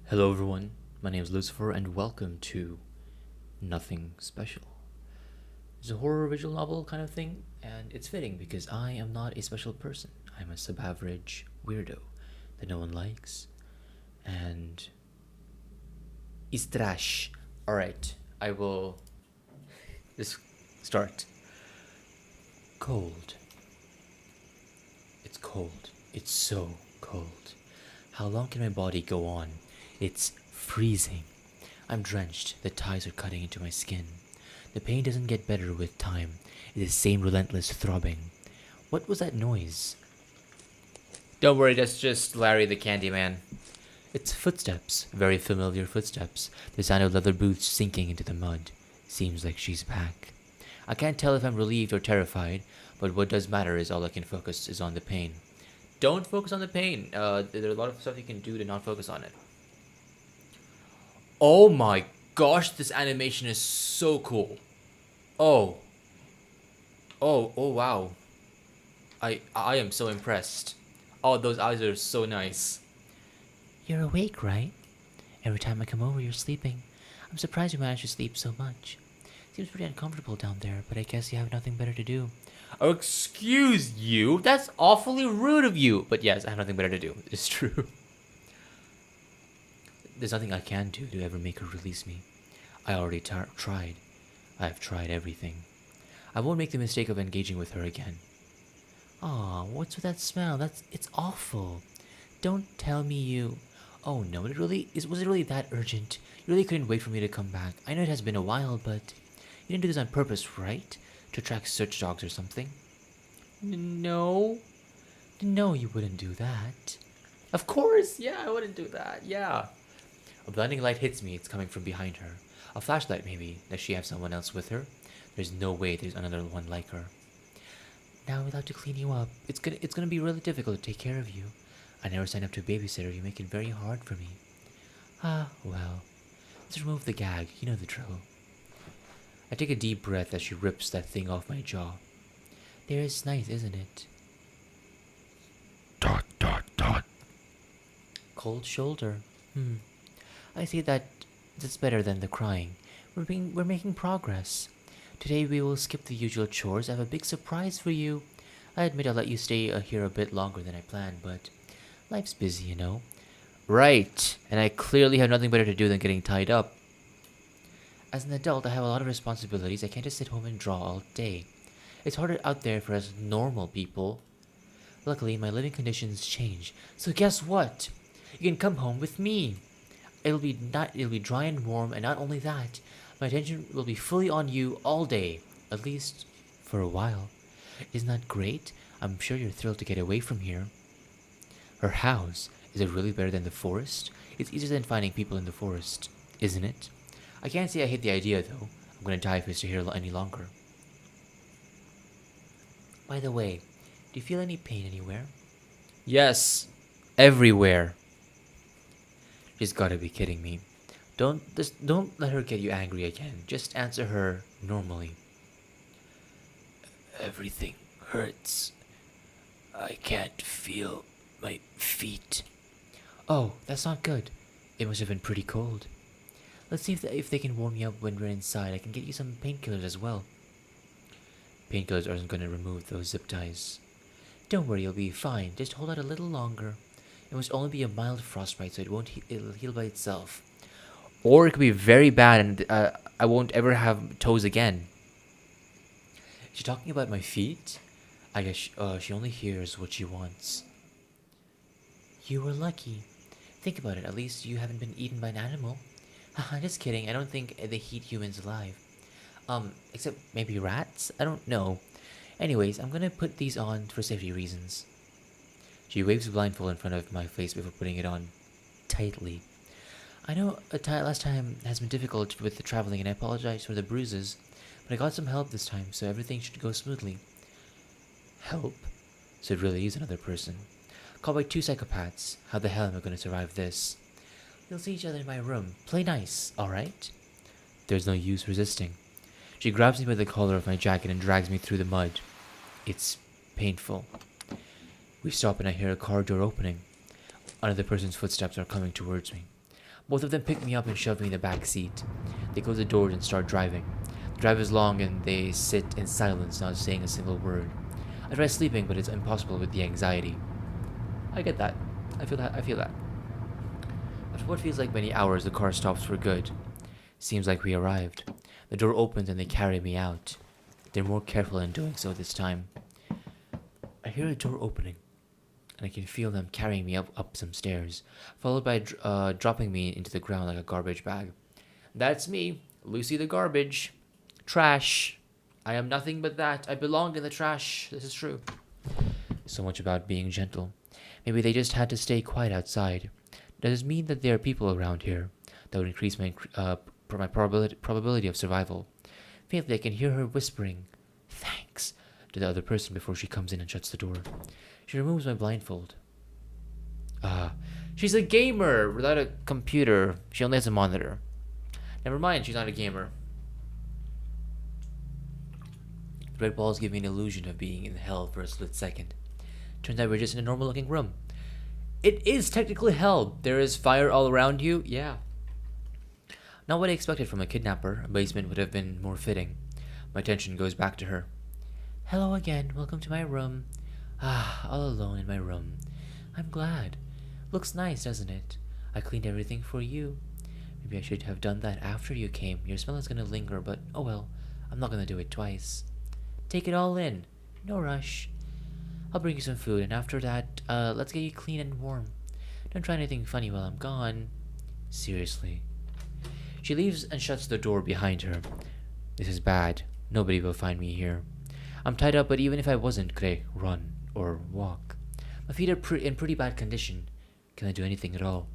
Hello, everyone. My name is Lucifer, and welcome to Nothing Special. It's a horror visual novel kind of thing, and it's fitting because I am not a special person. I'm a sub average weirdo that no one likes, and is trash. Alright, I will just start. Cold. It's cold. It's so cold. How long can my body go on? It's freezing. I'm drenched. The ties are cutting into my skin. The pain doesn't get better with time. It's the same relentless throbbing. What was that noise? Don't worry, that's just Larry the Candyman. It's footsteps, very familiar footsteps. The sound of leather boots sinking into the mud. Seems like she's back. I can't tell if I'm relieved or terrified, but what does matter is all I can focus is on the pain. Don't focus on the pain. There are a lot of stuff you can do to not focus on it. Oh my gosh, this animation is so cool. Oh. Oh wow. I am so impressed. Oh, those eyes are so nice. You're awake, right? Every time I come over, you're sleeping. I'm surprised you managed to sleep so much. Seems pretty uncomfortable down there, but I guess you have nothing better to do. Oh, excuse you? That's awfully rude of you. But yes, I have nothing better to do. It's true. There's nothing I can do to ever make her release me. I already tried. I've tried everything. I won't make the mistake of engaging with her again. Aw, what's with that smell? It's awful. Don't tell me you... Oh no, was it really that urgent? You really couldn't wait for me to come back. I know it has been a while, but you didn't do this on purpose, right? To attract search dogs or something? No. No, you wouldn't do that. Of course, yeah, I wouldn't do that, yeah. A blinding light hits me, it's coming from behind her. A flashlight, maybe. Does she have someone else with her? There's no way there's another one like her. Now we'll have to clean you up. It's gonna be really difficult to take care of you. I never signed up to a babysitter. You make it very hard for me. Ah, well. Let's remove the gag. You know the drill. I take a deep breath as she rips that thing off my jaw. There is nice, isn't it? Dot, dot, dot. Cold shoulder. I see that's better than the crying. We're making progress. Today we will skip the usual chores. I have a big surprise for you. I admit I'll let you stay here a bit longer than I planned, but life's busy, you know. Right, and I clearly have nothing better to do than getting tied up. As an adult, I have a lot of responsibilities. I can't just sit home and draw all day. It's harder out there for us normal people. Luckily, my living conditions change. So guess what? You can come home with me. It'll be dry and warm, and not only that, my attention will be fully on you all day, at least for a while. Isn't that great? I'm sure you're thrilled to get away from here. Her house, is it really better than the forest? It's easier than finding people in the forest, isn't it? I can't say I hate the idea, though. I'm gonna die if I stay here any longer. By the way, do you feel any pain anywhere? Yes, everywhere. She's gotta be kidding me. Don't let her get you angry again. Just answer her normally. Everything hurts. I can't feel my feet. Oh, that's not good. It must have been pretty cold. Let's see if they can warm you up when we're inside. I can get you some painkillers as well. Painkillers aren't going to remove those zip ties. Don't worry, you'll be fine. Just hold out a little longer. It must only be a mild frostbite, so it'll heal by itself. Or it could be very bad, and I won't ever have toes again. Is she talking about my feet? I guess she only hears what she wants. You were lucky. Think about it. At least you haven't been eaten by an animal. Just kidding. I don't think they eat humans alive. Except maybe rats? I don't know. Anyways, I'm gonna put these on for safety reasons. She waves the blindfold in front of my face before putting it on tightly. I know last time has been difficult with the traveling, and I apologize for the bruises, but I got some help this time, so everything should go smoothly. Help? So it really is another person. Called by two psychopaths. How the hell am I going to survive this? We'll see each other in my room. Play nice, alright? There's no use resisting. She grabs me by the collar of my jacket and drags me through the mud. It's painful. We stop and I hear a car door opening. Another person's footsteps are coming towards me. Both of them pick me up and shove me in the back seat. They close the doors and start driving. The drive is long and they sit in silence, not saying a single word. I try sleeping, but it's impossible with the anxiety. I get that. I feel that. I feel that. After what feels like many hours, the car stops for good. Seems like we arrived. The door opens and they carry me out. They're more careful in doing so this time. I hear a door opening, and I can feel them carrying me up some stairs, followed by dropping me into the ground like a garbage bag. That's me, Lucy the garbage. Trash. I am nothing but that. I belong in the trash. This is true. So much about being gentle. Maybe they just had to stay quiet outside. Does it mean that there are people around here that would increase my probability of survival? Faintly, I can hear her whispering, "Thanks," to the other person before she comes in and shuts the door. She removes my blindfold. She's a gamer without a computer. She only has a monitor. Never mind, she's not a gamer. The red balls give me an illusion of being in hell for a split second. Turns out we're just in a normal looking room. It is technically hell. There is fire all around you. Yeah. Not what I expected from a kidnapper. A basement would have been more fitting. My attention goes back to her. Hello again. Welcome to my room. All alone in my room. I'm glad. Looks nice, doesn't it? I cleaned everything for you. Maybe I should have done that after you came. Your smell is gonna linger, but oh well. I'm not gonna do it twice. Take it all in. No rush. I'll bring you some food, and after that, let's get you clean and warm. Don't try anything funny while I'm gone. Seriously. She leaves and shuts the door behind her. This is bad. Nobody will find me here. I'm tied up, but even if I wasn't, could I run or walk? My feet are in pretty bad condition. Can I do anything at all?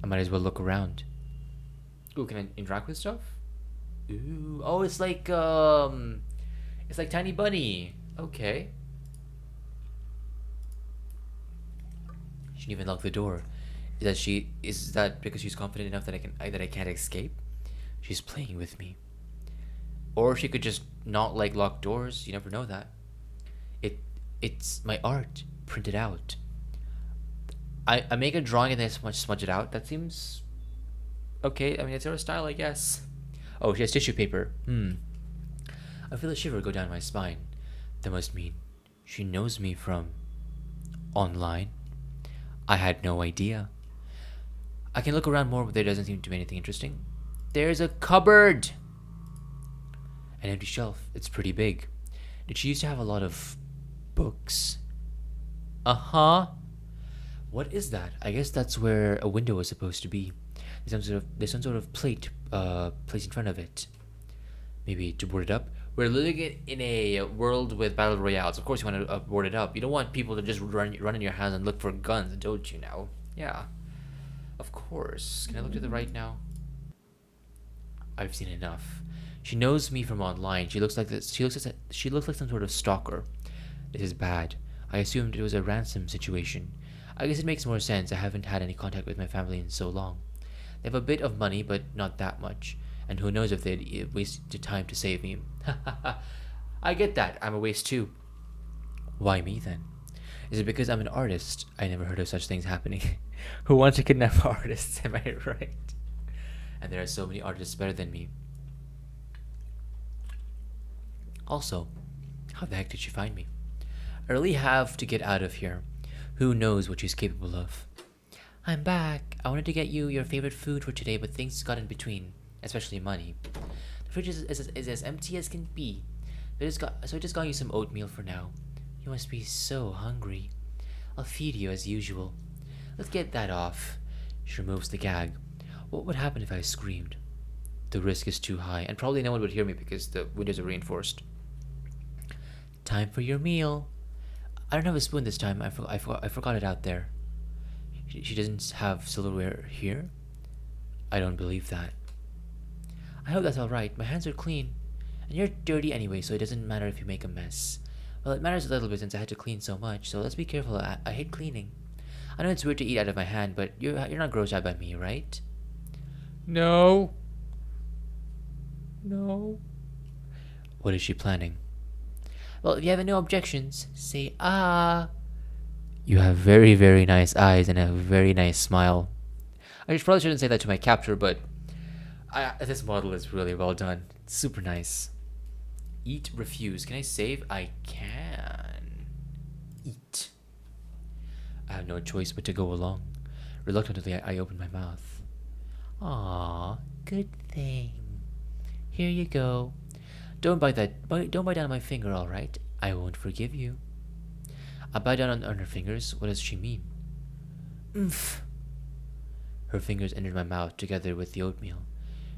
I might as well look around. Ooh, can I interact with stuff? Ooh, oh, it's like Tiny Bunny. Okay. She didn't even lock the door. Is that because she's confident enough that I can't escape? She's playing with me. Or she could just not like locked doors. You never know that. It's my art printed out. I make a drawing and then smudge it out. That seems okay. I mean, it's her style, I guess. Oh, she has tissue paper. I feel a shiver go down my spine. That must mean she knows me from online. I had no idea. I can look around more, but there doesn't seem to be anything interesting. There's a cupboard! An empty shelf. It's pretty big. Did she used to have a lot of books? Uh-huh. What is that? I guess that's where a window was supposed to be. There's some sort of plate placed in front of it. Maybe to board it up? We're living in a world with battle royales. Of course you want to board it up. You don't want people to just run in your house and look for guns, don't you now? Yeah. Of course. Can I look to the right now? I've seen enough. She knows me from online. She looks like this. She looks like some sort of stalker. This is bad. I assumed it was a ransom situation. I guess it makes more sense. I haven't had any contact with my family in so long. They have a bit of money, but not that much. And who knows if they'd waste the time to save me. I get that. I'm a waste too. Why me then? Is it because I'm an artist? I never heard of such things happening. Who wants to kidnap artists? Am I right? And there are so many artists better than me. Also, how the heck did she find me? I really have to get out of here. Who knows what she's capable of? I'm back. I wanted to get you your favorite food for today, but things got in between. Especially money. The fridge is as empty as can be. So I just got you some oatmeal for now. You must be so hungry. I'll feed you as usual. Let's get that off. She removes the gag. What would happen if I screamed? The risk is too high, and probably no one would hear me because the windows are reinforced. Time for your meal. I don't have a spoon this time. I forgot it out there. She doesn't have silverware here? I don't believe that. I hope that's alright. My hands are clean. And you're dirty anyway, so it doesn't matter if you make a mess. Well, it matters a little bit since I had to clean so much, so let's be careful. I hate cleaning. I know it's weird to eat out of my hand, but you're not grossed out by me, right? No. No. What is she planning? Well, if you have no objections, say ah. You have very, very nice eyes and a very nice smile. I probably shouldn't say that to my captor, but this model is really well done. It's super nice. Eat, refuse. Can I save? I can. Eat. I have no choice but to go along. Reluctantly, I open my mouth. Aw, good thing. Here you go. Don't bite don't bite down on my finger, all right? I won't forgive you. I bite down on her fingers. What does she mean? Oomph. Her fingers entered my mouth together with the oatmeal.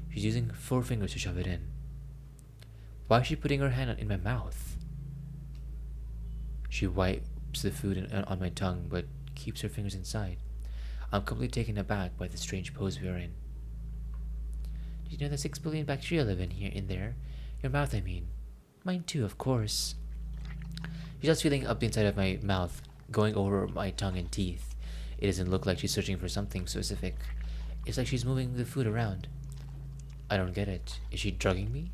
She's using 4 fingers to shove it in. Why is she putting her hand in my mouth? She wipes the food on my tongue, but keeps her fingers inside. I'm completely taken aback by the strange pose we are in. Did you know that 6 billion bacteria live in there? Your mouth, I mean. Mine too, of course. She's just feeling up the inside of my mouth, going over my tongue and teeth. It doesn't look like she's searching for something specific. It's like she's moving the food around. I don't get it. Is she drugging me?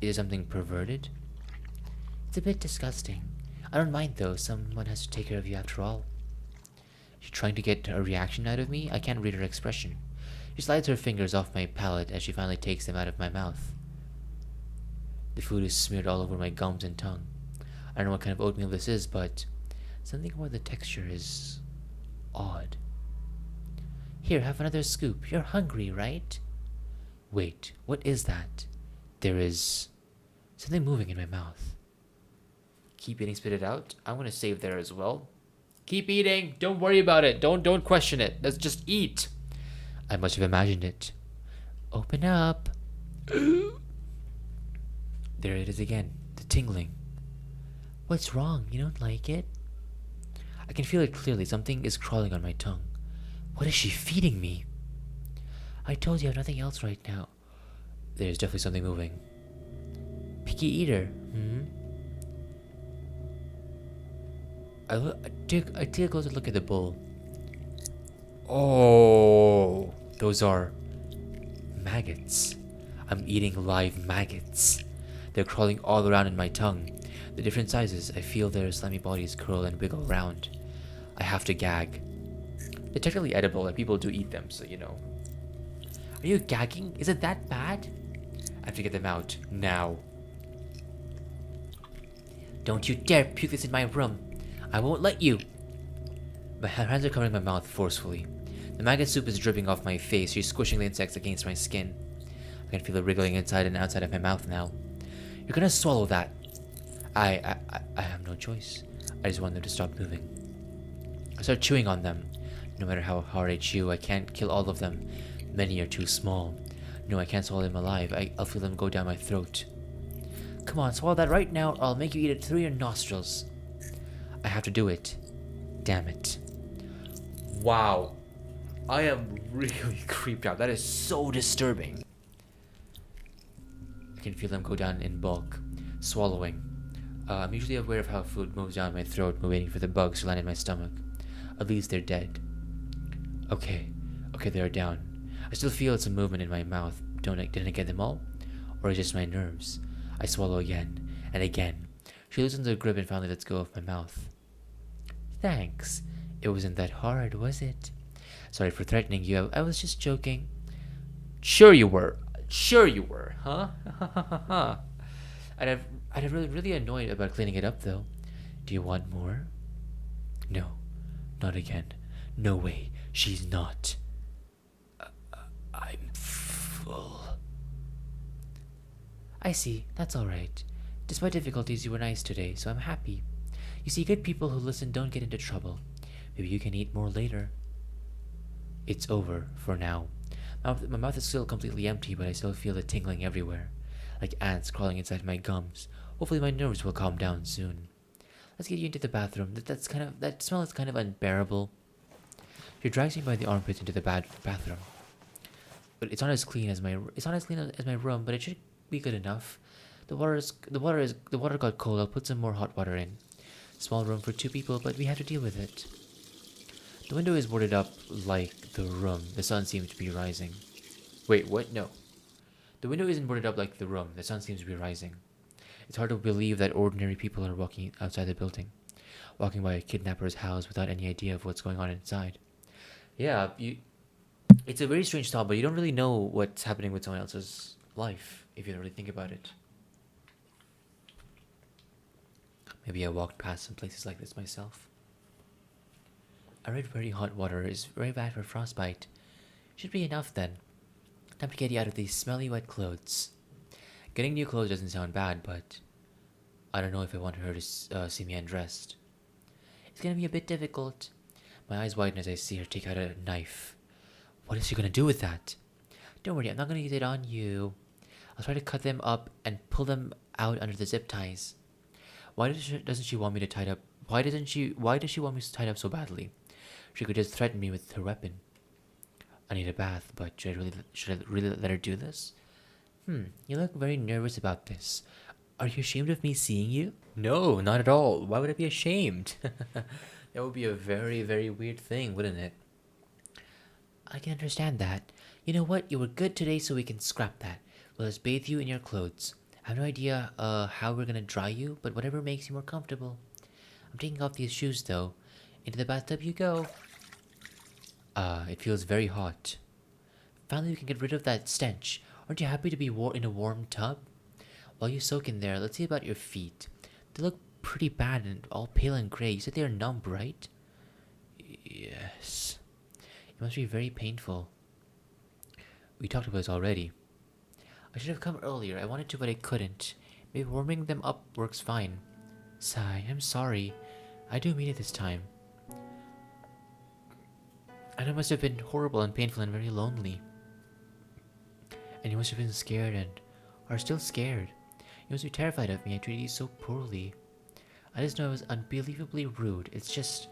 Is it something perverted? It's a bit disgusting. I don't mind though, someone has to take care of you after all. She's trying to get a reaction out of me? I can't read her expression. She slides her fingers off my palate as she finally takes them out of my mouth. The food is smeared all over my gums and tongue. I don't know what kind of oatmeal this is, but something about the texture is odd. Here, have another scoop. You're hungry, right? Wait, what is that? There is something moving in my mouth. Keep eating, spit it out. I'm gonna save there as well. Keep eating. Don't worry about it. Don't question it. Let's just eat. I must have imagined it. Open up. There it is again. The tingling. What's wrong? You don't like it? I can feel it clearly. Something is crawling on my tongue. What is she feeding me? I told you I have nothing else right now. There's definitely something moving. Picky eater. I take a closer look at the bowl. Oh, those are maggots. I'm eating live maggots. They're crawling all around in my tongue. The different sizes, I feel their slimy bodies curl and wiggle around. I have to gag. They're technically edible, like people do eat them, so you know. Are you gagging? Is it that bad? I have to get them out, now. Don't you dare puke this in my room. I won't let you. My hands are covering my mouth forcefully. The maggot soup is dripping off my face. She's squishing the insects against my skin. I can feel it wriggling inside and outside of my mouth now. You're gonna swallow that. I have no choice. I just want them to stop moving. I start chewing on them. No matter how hard I chew, I can't kill all of them. Many are too small. No, I can't swallow them alive. I'll feel them go down my throat. Come on, swallow that right now, or I'll make you eat it through your nostrils. I have to do it. Damn it. Wow. I am really creeped out. That is so disturbing. I can feel them go down in bulk. Swallowing. I'm usually aware of how food moves down my throat, waiting for the bugs to land in my stomach. At least they're dead. Okay, they're down. I still feel some movement in my mouth. Didn't I get them all? Or is it just my nerves? I swallow again, and again. She loosens her grip and finally lets go of my mouth. Thanks. It wasn't that hard, was it? Sorry for threatening you. I was just joking. Sure you were, huh? I'd have really annoyed about cleaning it up, though. Do you want more? No, not again. No way. She's not. I'm full. I see. That's all right. Despite difficulties, you were nice today, so I'm happy. You see, good people who listen don't get into trouble. Maybe you can eat more later. It's over for now. My mouth is still completely empty, but I still feel it tingling everywhere, like ants crawling inside my gums. Hopefully my nerves will calm down soon. Let's get you into the bathroom. That smell is kind of unbearable. She drags me by the armpits into the bathroom. But it's not as clean as my room, but it should be good enough. The water got cold. I'll put some more hot water in. Small room for 2 people, but we have to deal with it. The window is boarded up like the room. The sun seems to be rising. Wait, what? No. The window isn't boarded up like the room. The sun seems to be rising. It's hard to believe that ordinary people are walking outside the building, walking by a kidnapper's house without any idea of what's going on inside. Yeah, It's a very strange thought, but you don't really know what's happening with someone else's life if you don't really think about it. Maybe I walked past some places like this myself. I read very hot water is very bad for frostbite. Should be enough then. Time to get you out of these smelly wet clothes. Getting new clothes doesn't sound bad, but I don't know if I want her to see me undressed. It's gonna be a bit difficult. My eyes widen as I see her take out a knife. What is she gonna do with that? Don't worry, I'm not gonna use it on you. I'll try to cut them up and pull them out under the zip ties. Doesn't she want me to tie up? Why does she want me to tie up so badly? She could just threaten me with her weapon. I need a bath, but should I really let her do this? You look very nervous about this. Are you ashamed of me seeing you? No, not at all. Why would I be ashamed? That would be a very, very weird thing, wouldn't it? I can understand that. You know what? You were good today, so we can scrap that. We'll just bathe you in your clothes. I have no idea how we're gonna dry you, but whatever makes you more comfortable. I'm taking off these shoes, though. Into the bathtub you go. It feels very hot. Finally, we can get rid of that stench. Aren't you happy to be in a warm tub? While you soak in there, let's see about your feet. They look pretty bad and all pale and gray. You said they are numb, right? Yes. It must be very painful. We talked about this already. I should have come earlier. I wanted to, but I couldn't. Maybe warming them up works fine. Sigh, I'm sorry. I do mean it this time. I know it must have been horrible and painful and very lonely. And you must have been scared and are still scared. You must be terrified of me. I treated you so poorly. I just know it was unbelievably rude. It's just...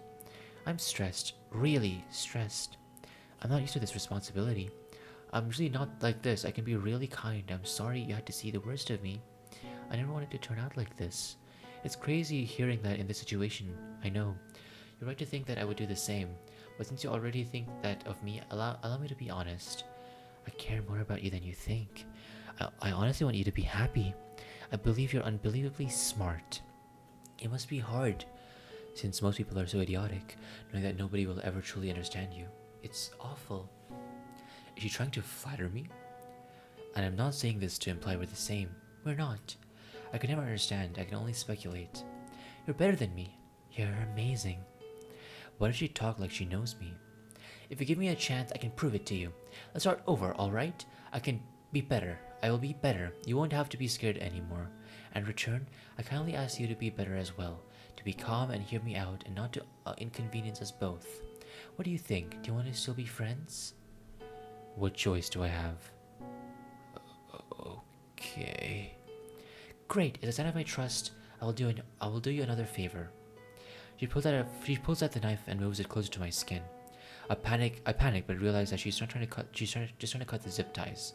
I'm stressed. Really stressed. I'm not used to this responsibility. I'm usually not like this. I can be really kind. I'm sorry you had to see the worst of me. I never wanted to turn out like this. It's crazy hearing that in this situation. I know. You're right to think that I would do the same. But since you already think that of me, allow me to be honest. I care more about you than you think. I honestly want you to be happy. I believe you're unbelievably smart. It must be hard, since most people are so idiotic, knowing that nobody will ever truly understand you. It's awful. Is she trying to flatter me? And I'm not saying this to imply we're the same. We're not. I can never understand. I can only speculate. You're better than me. You're amazing. Why does she talk like she knows me? If you give me a chance, I can prove it to you. Let's start over, alright? I can be better. I will be better. You won't have to be scared anymore. And in return, I kindly ask you to be better as well. To be calm and hear me out and not to inconvenience us both. What do you think? Do you want to still be friends? What choice do I have? Okay. Great. As a sign of my trust, I will do you another favor. She pulls out the knife and moves it closer to my skin. I panic, but realize that she's not trying to cut. She's just trying to cut the zip ties.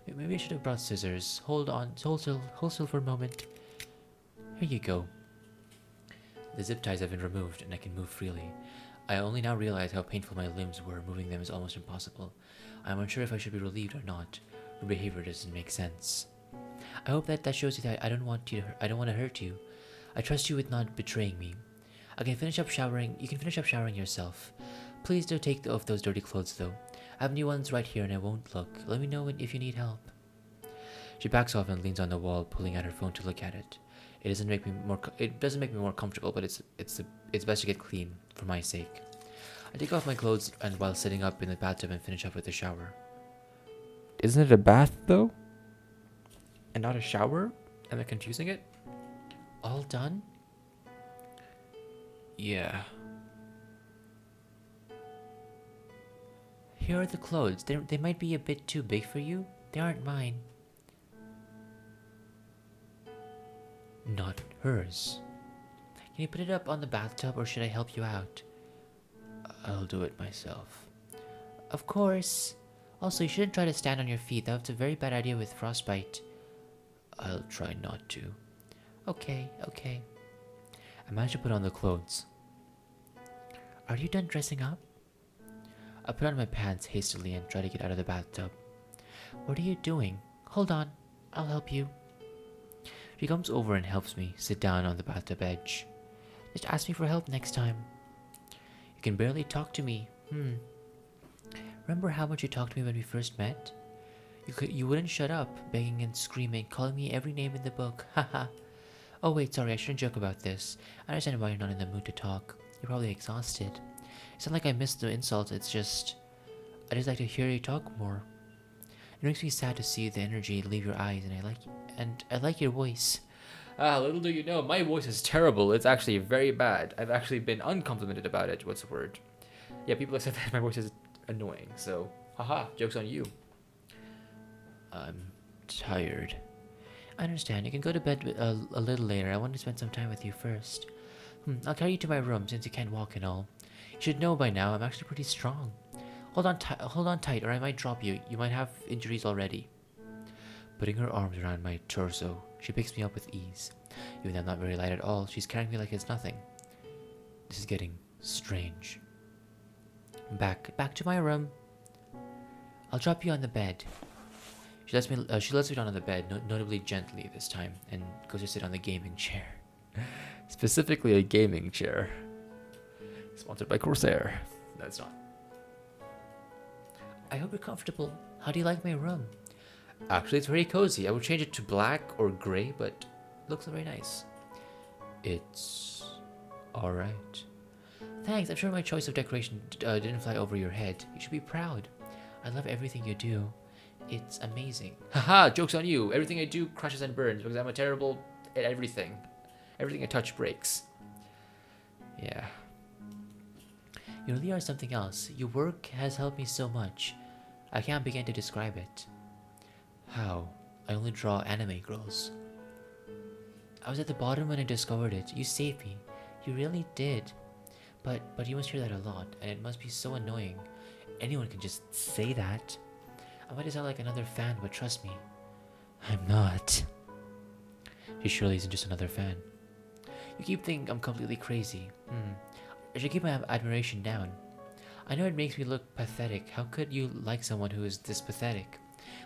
Maybe I should have brought scissors. Hold still for a moment. Here you go. The zip ties have been removed, and I can move freely. I only now realize how painful my limbs were. Moving them is almost impossible. I am unsure if I should be relieved or not. Her behavior doesn't make sense. I hope that shows you that I don't want to hurt you. I trust you with not betraying me. I can finish up showering. You can finish up showering yourself. Please don't take off those dirty clothes, though. I have new ones right here, and I won't look. Let me know if you need help. She backs off and leans on the wall, pulling out her phone to look at it. It doesn't make me more comfortable, but it's best to get clean for my sake. I take off my clothes and while sitting up in the bathtub and finish up with the shower. Isn't it a bath though? And not a shower? Am I confusing it? All done? Yeah. Here are the clothes. They might be a bit too big for you. They aren't mine. Not hers. Can you put it up on the bathtub or should I help you out? I'll do it myself. Of course. Also, you shouldn't try to stand on your feet. That's a very bad idea with frostbite. I'll try not to. Okay. I managed to put on the clothes. Are you done dressing up? I put on my pants hastily and try to get out of the bathtub. What are you doing? Hold on. I'll help you. She comes over and helps me sit down on the bathtub edge. Just ask me for help next time. You can barely talk to me. Remember how much you talked to me when we first met? You wouldn't shut up, begging and screaming, calling me every name in the book. Haha. Oh wait, sorry, I shouldn't joke about this. I understand why you're not in the mood to talk. You're probably exhausted. It's not like I missed the insult, it's just... I just like to hear you talk more. It makes me sad to see the energy leave your eyes, and I like your voice. Ah, little do you know, my voice is terrible. It's actually very bad. I've actually been uncomplimented about it. What's the word? Yeah, people have said that my voice is annoying, so... Haha, joke's on you. I'm tired. I understand. You can go to bed a little later. I want to spend some time with you first. I'll carry you to my room since you can't walk and all. You should know by now I'm actually pretty strong. Hold on tight, or I might drop you. You might have injuries already. Putting her arms around my torso, she picks me up with ease. Even though I'm not very light at all, she's carrying me like it's nothing. This is getting strange. Back to my room. I'll drop you on the bed. She lets me down on the bed, notably gently this time, and goes to sit on the gaming chair. Specifically a gaming chair. Sponsored by Corsair. No, it's not. I hope you're comfortable. How do you like my room? Actually, it's very cozy. I would change it to black or gray, but it looks very nice. It's alright. Thanks, I'm sure my choice of decoration didn't fly over your head. You should be proud. I love everything you do. It's amazing. Haha, joke's on you. Everything I do crashes and burns because I'm a terrible at everything. Everything I touch breaks. Yeah. You really are something else. Your work has helped me so much. I can't begin to describe it. How? I only draw anime girls. I was at the bottom when I discovered it. You saved me. You really did. But you must hear that a lot, and it must be so annoying. Anyone can just say that. I might sound like another fan, but trust me, I'm not. She surely isn't just another fan. You keep thinking I'm completely crazy. I should keep my admiration down. I know it makes me look pathetic. How could you like someone who is this pathetic?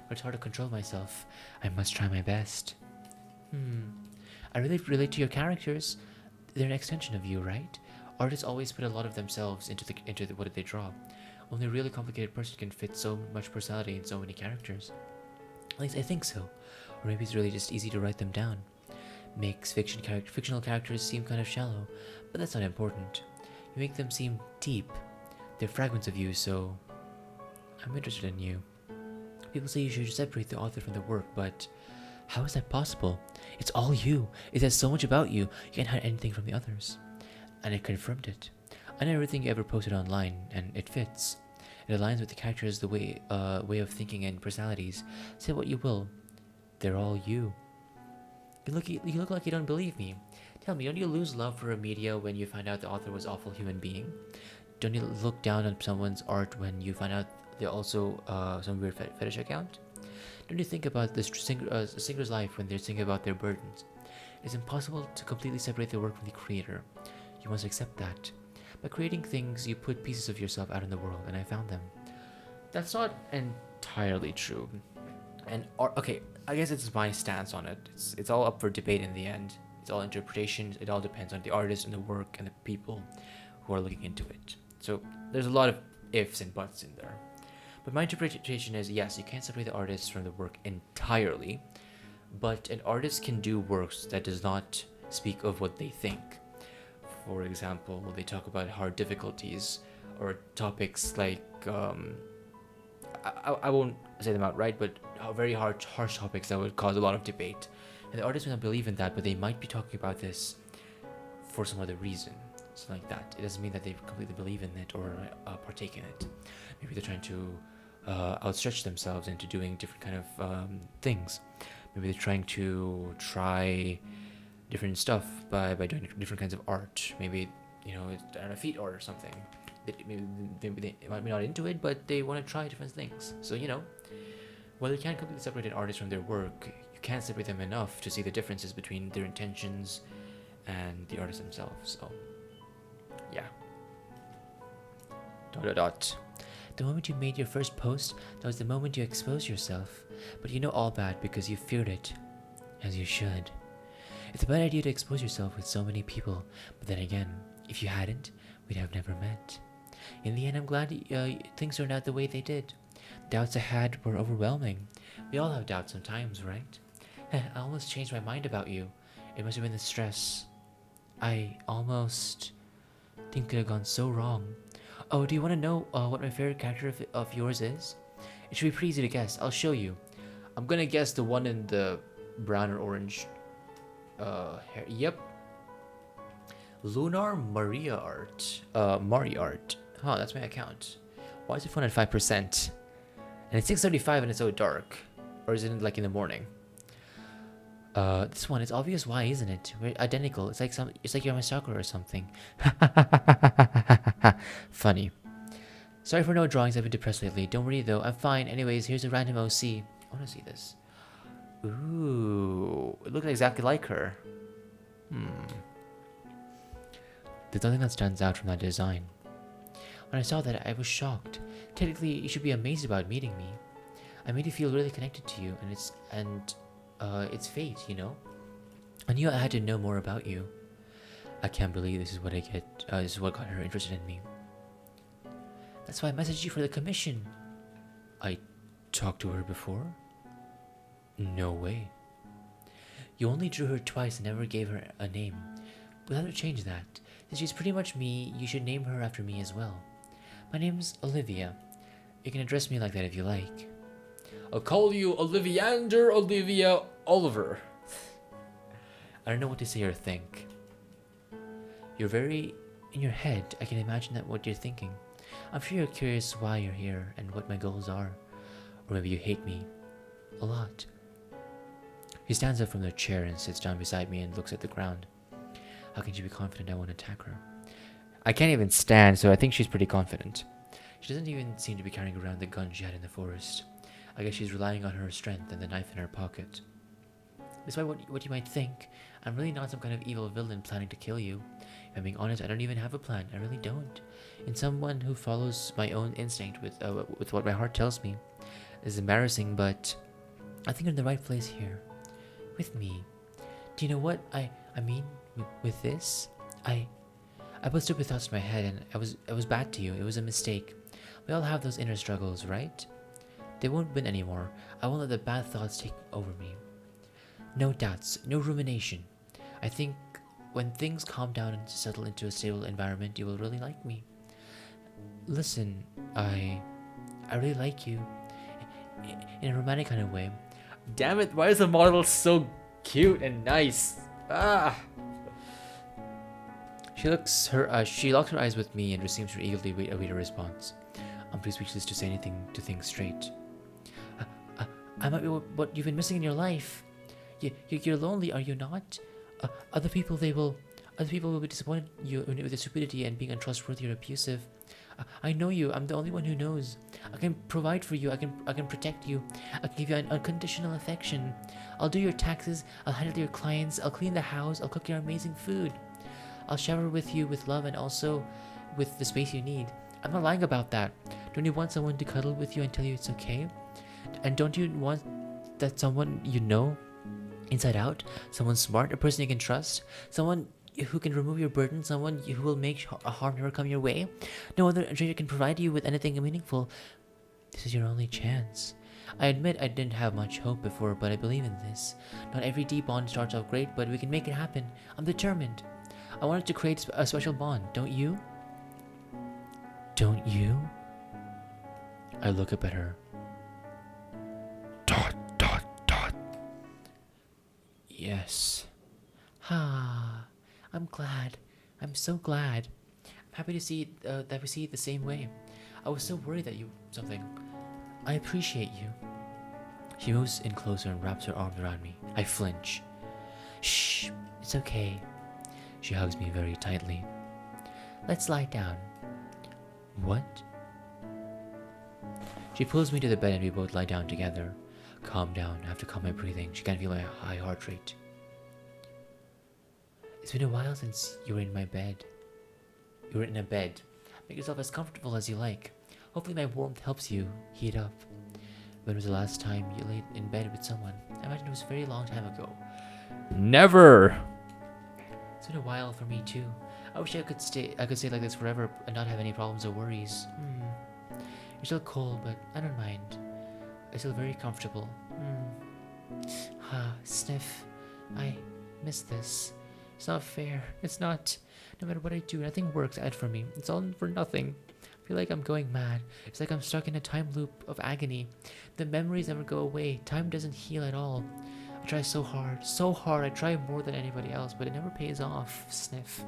But it's hard to control myself. I must try my best. I really relate to your characters. They're an extension of you, right? Artists always put a lot of themselves into what they draw. Only a really complicated person can fit so much personality in so many characters. At least I think so. Or maybe it's really just easy to write them down. Makes fictional characters seem kind of shallow, but that's not important. You make them seem deep. They're fragments of you, so I'm interested in you. People say you should separate the author from the work, but how is that possible? It's all you. It says so much about you. You can't hide anything from the others. And it confirmed it. I know everything you ever posted online, and it fits. It aligns with the characters, the way of thinking and personalities. Say what you will, they're all you. You look like you don't believe me. Tell me, don't you lose love for a media when you find out the author was an awful human being? Don't you look down on someone's art when you find out they're also some weird fetish account? Don't you think about this singer's life when they're thinking about their burdens? It's impossible to completely separate the work from the creator. You must accept that. By creating things, you put pieces of yourself out in the world, and I found them. That's not entirely true. And okay, I guess it's my stance on it. It's all up for debate in the end. It's all interpretations. It all depends on the artist and the work and the people who are looking into it. So there's a lot of ifs and buts in there. But my interpretation is, yes, you can't separate the artist from the work entirely, but an artist can do works that does not speak of what they think. For example, they talk about hard difficulties or topics like, I won't say them outright, but very harsh topics that would cause a lot of debate. And the artist may not believe in that, but they might be talking about this for some other reason. Something like that. It doesn't mean that they completely believe in it or partake in it. Maybe they're trying to outstretch themselves into doing different kind of things. Maybe they're trying to try different stuff by doing different kinds of art. Maybe, it's on a feet art or something. Maybe they might be not into it, but they want to try different things. So, while you can't completely separate an artist from their work, you can separate them enough to see the differences between their intentions and the artist themselves. So, yeah. ... The moment you made your first post, that was the moment you exposed yourself. But you know all that because you feared it. As you should. It's a bad idea to expose yourself with so many people, but then again, if you hadn't, we'd have never met. In the end, I'm glad things turned out the way they did. Doubts I had were overwhelming. We all have doubts sometimes, right? I almost changed my mind about you. It must have been the stress. I almost think could have gone so wrong. Oh, do you want to know what my favorite character of yours is? It should be pretty easy to guess. I'll show you. I'm gonna guess the one in the brown or orange hair. Yep. Lunar Maria Art. Mari Art. Huh, that's my account. Why is it phone at 5%? And it's 6:35 and it's so dark. Or is it like in the morning? This one, it's obvious why, isn't it? We're identical. It's like you're my stalker or something. Funny. Sorry for no drawings, I've been depressed lately. Don't worry though, I'm fine. Anyways, here's a random OC. I wanna see this. Ooh, it looks exactly like her. There's nothing that stands out from that design. When I saw that, I was shocked. Technically, you should be amazed about meeting me. I made you feel really connected to you, and it's fate, you know? I knew I had to know more about you. I can't believe this is what this is what got her interested in me. That's why I messaged you for the commission. I talked to her before? No way. You only drew her twice and never gave her a name. We'll have to change that. Since she's pretty much me, you should name her after me as well. My name's Olivia. You can address me like that if you like. I'll call you Oliviander Olivia Oliver. I don't know what to say or think. You're very in your head. I can imagine that what you're thinking. I'm sure you're curious why you're here and what my goals are. Or maybe you hate me a lot. She stands up from the chair and sits down beside me and looks at the ground. How can she be confident I won't attack her? I can't even stand, so I think she's pretty confident. She doesn't even seem to be carrying around the gun she had in the forest. I guess she's relying on her strength and the knife in her pocket. Despite what you might think, I'm really not some kind of evil villain planning to kill you. If I'm being honest, I don't even have a plan. I really don't. In someone who follows my own instinct with what my heart tells me. It's embarrassing, but I think you're in the right place here. With me. Do you know what I mean with this? I put stupid thoughts in my head and I was bad to you. It was a mistake. We all have those inner struggles, right? They won't win anymore. I won't let the bad thoughts take over me. No doubts, no rumination. I think when things calm down and settle into a stable environment, you will really like me. Listen, I really like you. In a romantic kind of way. Damn it, why is the model so cute and nice? Ah! She locks her eyes with me and seems to eagerly await a response. I'm too speechless to say anything to think straight. I might be what you've been missing in your life. You're lonely, are you not? Other people will be disappointed with your stupidity and being untrustworthy or abusive. I know you. I'm the only one who knows. I can provide for you. I can protect you. I can give you an unconditional affection. I'll do your taxes. I'll handle your clients. I'll clean the house. I'll cook your amazing food. I'll shower with you with love and also with the space you need. I'm not lying about that. Don't you want someone to cuddle with you and tell you it's okay? And don't you want that someone you know inside out? Someone smart, a person you can trust, someone who can remove your burden, someone who will make harm never come your way? No other stranger can provide you with anything meaningful. This is your only chance. I admit I didn't have much hope before, but I believe in this. Not every deep bond starts off great, but we can make it happen. I'm determined. I wanted to create a special bond, don't you? Don't you? I look up at her. ... Yes. I'm glad. I'm so glad. I'm happy to see that we see it the same way. I was so worried that something. I appreciate you. She moves in closer and wraps her arms around me. I flinch. Shh, it's okay. She hugs me very tightly. Let's lie down. What? She pulls me to the bed and we both lie down together. Calm down. I have to calm my breathing. She can't feel my high heart rate. It's been a while since you were in my bed. You were in a bed. Make yourself as comfortable as you like. Hopefully my warmth helps you heat up. When was the last time you laid in bed with someone? I imagine it was a very long time ago. Never! It's been a while for me too. I wish I could stay like this forever and not have any problems or worries. You're still cold, but I don't mind. I feel very comfortable. Sniff. I miss this. It's not fair. It's not. No matter what I do, nothing works out for me. It's all for nothing. I feel like I'm going mad. It's like I'm stuck in a time loop of agony. The memories never go away. Time doesn't heal at all. I try so hard. So hard. I try more than anybody else, but it never pays off. Sniff.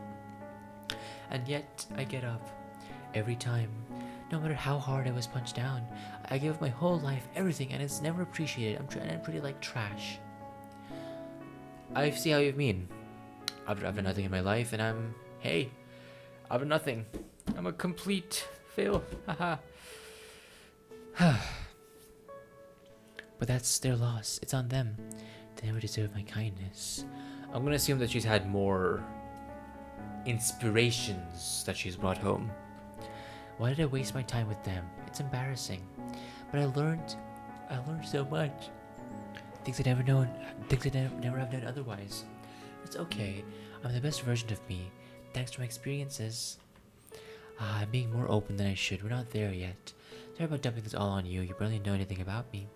And yet, I get up. Every time. No matter how hard I was punched down. I give my whole life, everything, and it's never appreciated. I'm treated like trash. I see how you mean. I've done nothing in my life, and I've done nothing. I'm a complete fail. Haha. But that's their loss. It's on them. They never deserve my kindness. I'm gonna assume that she's had more inspirations that she's brought home. Why did I waste my time with them? It's embarrassing. But I learned so much. Things I'd never known, things I'd never have known otherwise. It's okay. I'm the best version of me, thanks to my experiences. I'm being more open than I should. We're not there yet. Sorry about dumping this all on you. You barely know anything about me.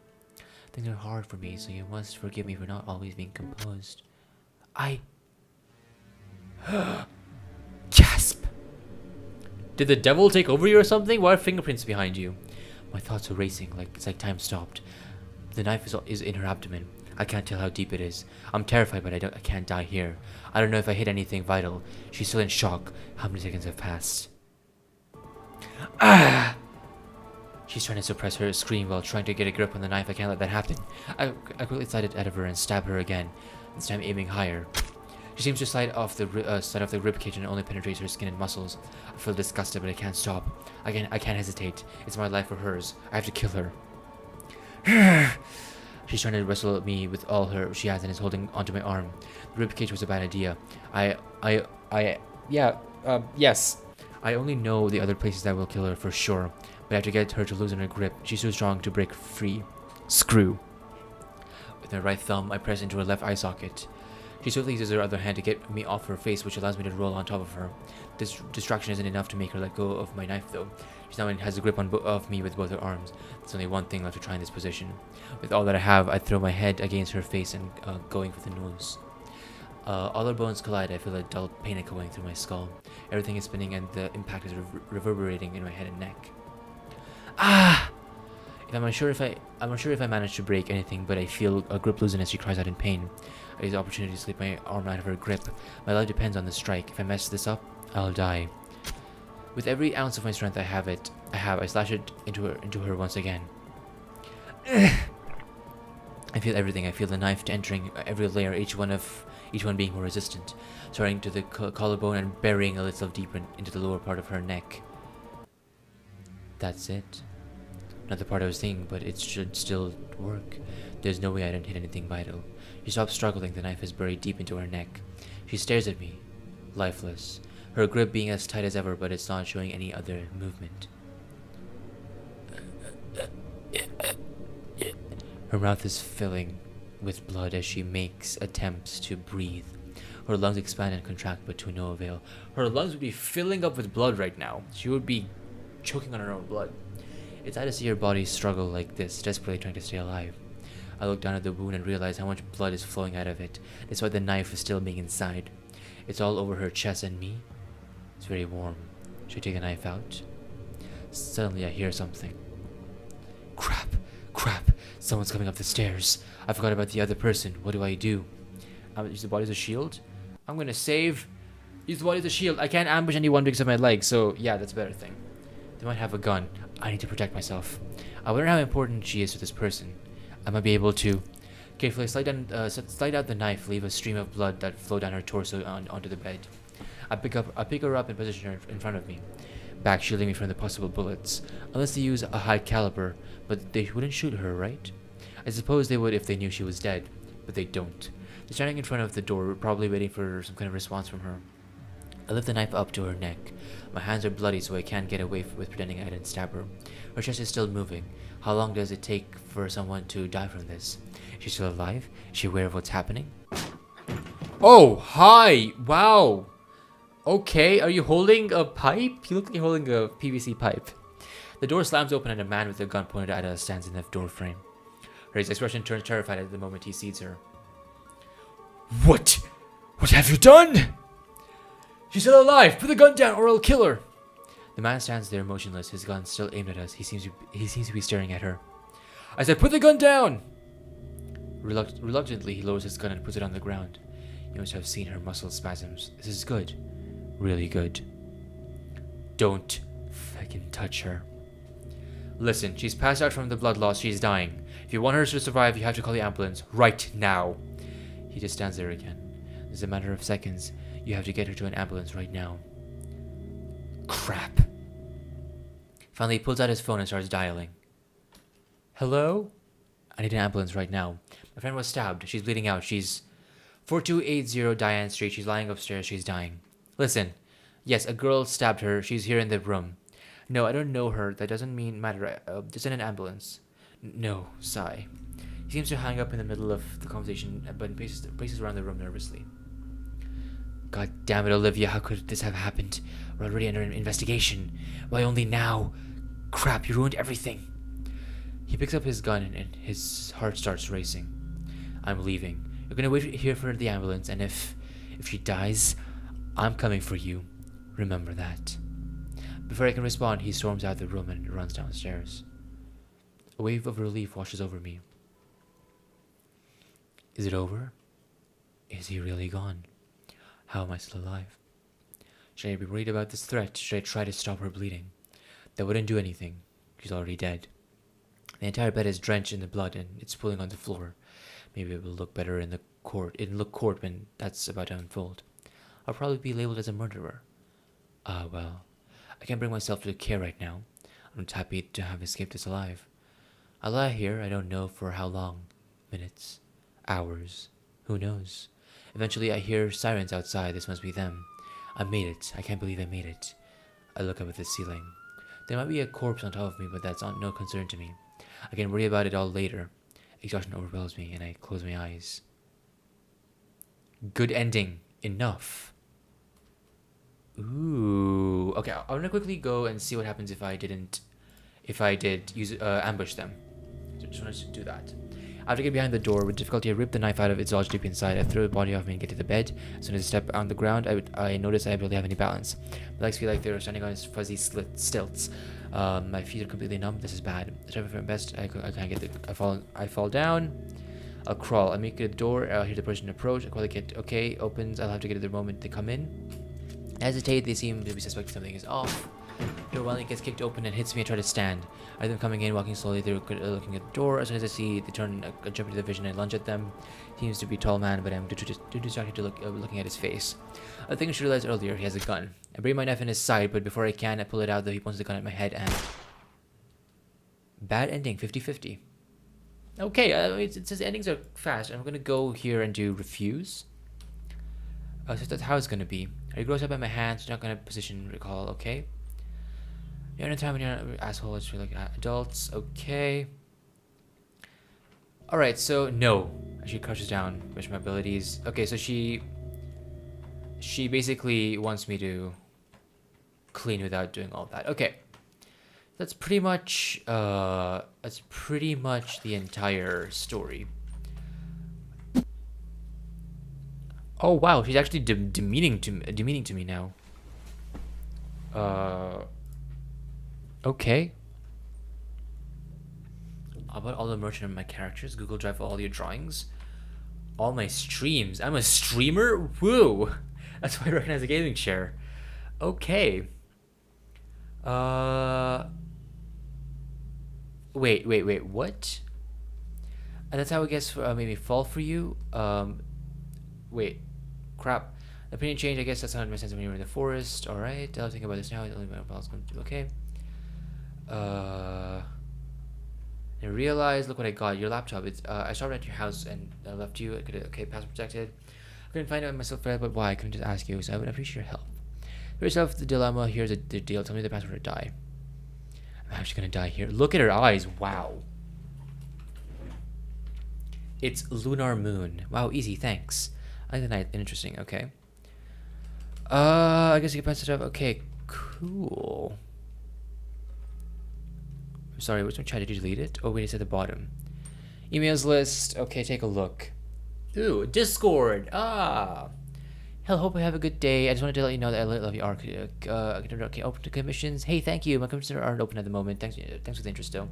Things are hard for me, so you must forgive me for not always being composed. Gasp! Did the devil take over you or something? Why are fingerprints behind you? My thoughts are racing, it's like time stopped. The knife is in her abdomen. I can't tell how deep it is. I'm terrified, but I can't die here. I don't know if I hit anything vital. She's still in shock. How many seconds have passed? Ah! She's trying to suppress her scream while trying to get a grip on the knife. I can't let that happen. I quickly slide it out of her and stab her again, this time aiming higher. She seems to slide off the rib cage and only penetrates her skin and muscles. I feel disgusted, but I can't stop. I can't hesitate. It's my life or hers. I have to kill her. She's trying to wrestle me with all she has and is holding onto my arm. The rib cage was a bad idea. Yes. I only know the other places that will kill her for sure, but I have to get her to loosen her grip. She's too strong to break free. Screw. With my right thumb, I press into her left eye socket. She swiftly uses her other hand to get me off her face, which allows me to roll on top of her. This distraction isn't enough to make her let go of my knife, though. She now has a grip of me with both her arms. There's only one thing left to try in this position. With all that I have, I throw my head against her face and going for the nose. All our bones collide. I feel a dull pain echoing through my skull. Everything is spinning and the impact is reverberating in my head and neck. Ah! I'm unsure if I manage to break anything, but I feel a grip loosen as she cries out in pain. I use the opportunity to slip my arm out of her grip. My life depends on the strike. If I mess this up, I'll die. With every ounce of my strength I slash it into her once again. I feel everything. I feel the knife entering every layer, each one being more resistant, starting to the collarbone and burying a little deeper into the lower part of her neck. That's it. Not the part I was thinking, but it should still work. There's no way I didn't hit anything vital. She stops struggling. The knife is buried deep into her neck. She stares at me, lifeless. Her grip being as tight as ever, but it's not showing any other movement. Her mouth is filling with blood as she makes attempts to breathe. Her lungs expand and contract, but to no avail. Her lungs would be filling up with blood right now. She would be choking on her own blood. It's sad to see her body struggle like this, desperately trying to stay alive. I look down at the wound and realize how much blood is flowing out of it, despite the knife still being inside. It's all over her chest and me. It's very warm. Should I take the knife out? Suddenly I hear something. Crap! Someone's coming up the stairs. I forgot about the other person. What do I do? Use the body as a shield? I'm gonna save. Use the body as a shield. I can't ambush anyone because of my legs, so yeah, that's a better thing. They might have a gun. I need to protect myself. I wonder how important she is to this person. I might be able to carefully slide out the knife, leave a stream of blood that flow down her torso onto the bed. I pick her up and position her in front of me, back shielding me from the possible bullets. Unless they use a high caliber, but they wouldn't shoot her, right? I suppose they would if they knew she was dead, but they don't. They're standing in front of the door, probably waiting for some kind of response from her. I lift the knife up to her neck. My hands are bloody, so I can't get away with pretending I didn't stab her. Her chest is still moving. How long does it take for someone to die from this? Is she still alive? Is she aware of what's happening? Oh, hi! Wow! Okay, are you holding a pipe? You look like you're holding a PVC pipe. The door slams open and a man with a gun pointed at us stands in the door frame. His expression turns terrified at the moment he sees her. What? What have you done? She's still alive! Put the gun down or I'll kill her! The man stands there motionless, his gun still aimed at us. He seems to be staring at her. I said, put the gun down! Reluctantly, he lowers his gun and puts it on the ground. You must have seen her muscle spasms. This is good. Really good. Don't fucking touch her. Listen, she's passed out from the blood loss. She's dying. If you want her to survive, you have to call the ambulance right now. He just stands there again. It's a matter of seconds. You have to get her to an ambulance right now. Crap. Finally, he pulls out his phone and starts dialing. Hello? I need an ambulance right now. My friend was stabbed. She's bleeding out. She's 4280 Diane Street. She's lying upstairs. She's dying. Listen. Yes, a girl stabbed her. She's here in the room. No, I don't know her. That doesn't matter. Just in an ambulance. No, sigh. He seems to hang up in the middle of the conversation, but paces around the room nervously. God damn it, Olivia, how could this have happened? We're already under an investigation. Why only now? Crap, you ruined everything. He picks up his gun and his heart starts racing. I'm leaving. You're gonna wait here for the ambulance, and if she dies, I'm coming for you. Remember that. Before I can respond, he storms out of the room and runs downstairs. A wave of relief washes over me. Is it over? Is he really gone? How am I still alive? Should I be worried about this threat? Should I try to stop her bleeding? That wouldn't do anything. She's already dead. The entire bed is drenched in the blood and it's pooling on the floor. Maybe it will look better in the court. When that's about to unfold. I'll probably be labeled as a murderer. Ah, well. I can't bring myself to care right now. I'm just happy to have escaped this alive. I lie here, I don't know for how long. Minutes. Hours. Who knows? Eventually I hear sirens outside. This must be them. I made it. I can't believe I made it. I look up at the ceiling. There might be a corpse on top of me, but that's no concern to me. I can worry about it all later. Exhaustion overwhelms me, and I close my eyes. Good ending. Enough. Ooh. Okay, I'm gonna quickly go and see what happens if I did use ambush them. So just wanted to do that. After getting behind the door, with difficulty I rip the knife out of its lodge deep inside. I throw the body off me and get to the bed. As soon as I step on the ground, I notice I barely have any balance. My legs feel like they're standing on its fuzzy stilts. My feet are completely numb. This is bad. I try my best. I can't get I fall down. I'll crawl. I make a door. I'll hear the person approach. I quickly get okay. Opens. I'll have to get it the moment they come in. I hesitate. They seem to be suspecting something is off. Door finally gets kicked open and hits me. I try to stand. I them coming in, walking slowly. They're looking at the door. As soon as I see, they turn. I jump into the vision and lunge at them. He seems to be a tall man, but I'm too distracted to looking at his face. I think I should realize earlier he has a gun. I bring my knife in his side, but before I can, I pull it out. Though he points the gun at my head and bad ending, 50-50. Okay, it says endings are fast. I'm gonna go here and do refuse. So that's how it's gonna be. He grows up at my hands. Not gonna position recall. Okay. You're in a time when you're an asshole. It's really like adults. Okay. Alright, so no. She crouches down, push my abilities. Okay, so she basically wants me to clean without doing all that. Okay. That's pretty much the entire story. Oh wow, she's actually demeaning to me now. Okay. How about all the merchant of my characters? Google Drive all your drawings. All my streams. I'm a streamer? Woo! That's why I recognize a gaming chair. Okay. Wait, what? And that's how I guess maybe fall for you? Wait. Crap. The opinion change, I guess that's not my sense when you were in the forest. Alright, I'll think about this now. Only my pals going to do okay. I realized, look what I got. Your laptop. It's I stopped at your house and I left you. Okay, password protected. I couldn't find out myself, but why? I couldn't just ask you, so I would appreciate your help. For yourself, the dilemma. Here's the deal. Tell me the password or die. I'm actually gonna die here. Look at her eyes. Wow. It's Lunar Moon. Wow, easy. Thanks. I think that's interesting. Okay. I guess you can pass it up. Okay, cool. I'm sorry, which one tried to delete it? Oh, wait, it's at the bottom. Emails list. Okay, take a look. Ooh, Discord. Ah. Hell, hope you have a good day. I just wanted to let you know that I love you, Arc. Okay, open to commissions. Hey, thank you. My commissions aren't open at the moment. Thanks for the interest, though.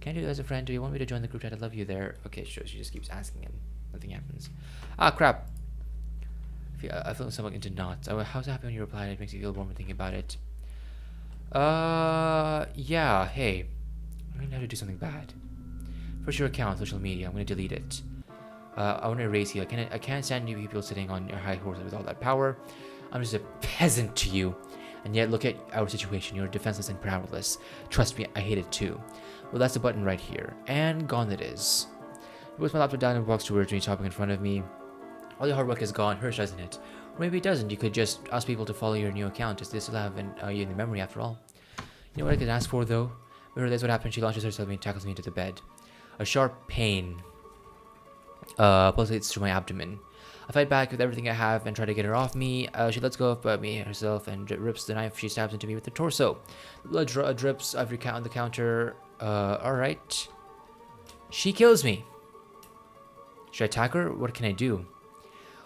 Can I do that as a friend? Do you want me to join the group chat? I love you there. Okay, sure. She just keeps asking him. Nothing happens. Ah, crap. I feel somewhat into knots. Oh, how's it happen when you reply? It makes you feel warm thinking about it. Yeah. Hey, I'm gonna have to do something bad. First, your account, social media. I'm gonna delete it. I want to erase you. I can't stand you people sitting on your high horse with all that power. I'm just a peasant to you. And yet, look at our situation. You're defenseless and powerless. Trust me, I hate it too. Well, that's the button right here. And gone it is. He puts my laptop down and walks towards me, chopping in front of me. All your hard work is gone. Hers doesn't it? Or maybe it doesn't. You could just ask people to follow your new account. They still have you in the memory after all. You know what I could ask for, though? Remember, that's what happened. She launches herself and tackles me into the bed. A sharp pain pulsates through my abdomen. I fight back with everything I have and try to get her off me. She lets go of me herself and rips the knife. She stabs into me with the torso. Blood drips every on the counter. Alright. She kills me. Should I attack her? What can I do?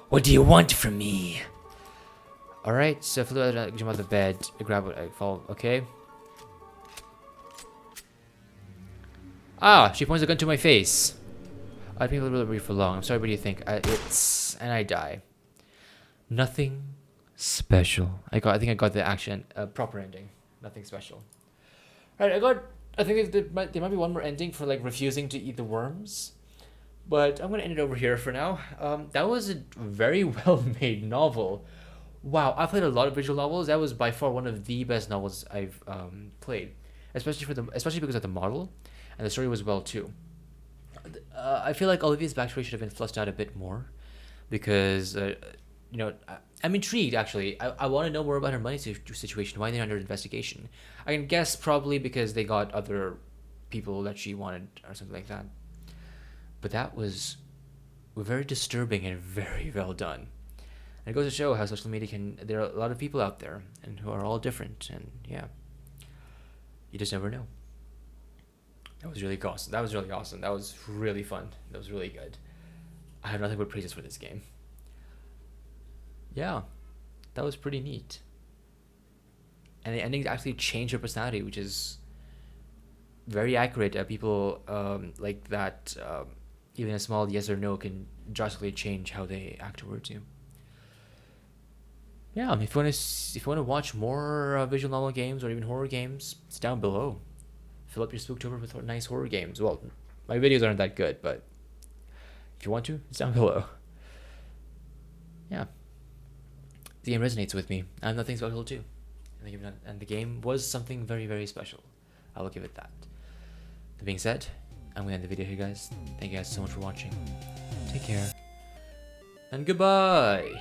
What do you want from me? Alright, so I jump out of the bed. I grab it. I fall. Okay. Ah, she points a gun to my face. I'd be able to breathe for long. I'm sorry, what do you think? And I die. Nothing special. I think I got the action, proper ending. Nothing special. Alright, I think there might be one more ending for like refusing to eat the worms. But I'm gonna end it over here for now. That was a very well made novel. Wow, I played a lot of visual novels. That was by far one of the best novels I've played. Especially because of the model. And the story was well too. I feel like Olivia's backstory should have been fleshed out a bit more, because I'm intrigued actually. I want to know more about her money situation. Why they're under investigation? I can guess probably because they got other people that she wanted or something like that. But that was very disturbing and very well done. And it goes to show how social media there are a lot of people out there and who are all different, and yeah, you just never know. That was really awesome. That was really awesome. That was really fun. That was really good. I have nothing but praises for this game. Yeah, that was pretty neat. And the endings actually changed her personality, which is very accurate. People like that, even a small yes or no can drastically change how they act towards you. Yeah, if you want to watch more visual novel games or even horror games, it's down below. Fill up your Spooktober with nice horror games. Well, my videos aren't that good, but if you want to, it's down below. Yeah. The game resonates with me. I'm nothing special too. And the game was something very, very special. I will give it that. That being said, I'm going to end the video here, guys. Thank you guys so much for watching. Take care. And goodbye!